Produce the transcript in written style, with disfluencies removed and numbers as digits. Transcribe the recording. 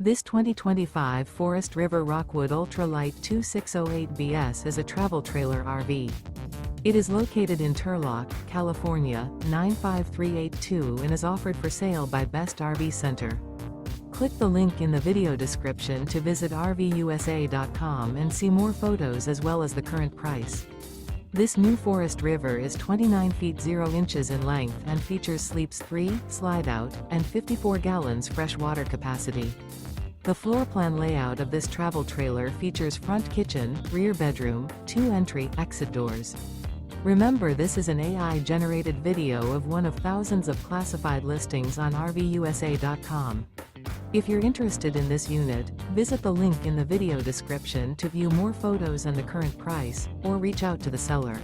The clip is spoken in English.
This 2025 Forest River Rockwood Ultralight 2608BS is a travel trailer RV. It is located in Turlock, California, 95382 and is offered for sale by Best RV Center. Click the link in the video description to visit RVUSA.com and see more photos as well as the current price. This new Forest River is 29 feet 0 inches in length and features sleeps 3, slide-out, and 54 gallons fresh water capacity. The floor plan layout of this travel trailer features front kitchen, rear bedroom, 2 entry/exit doors. Remember, this is an AI-generated video of one of thousands of classified listings on RVUSA.com. If you're interested in this unit, visit the link in the video description to view more photos and the current price, or reach out to the seller.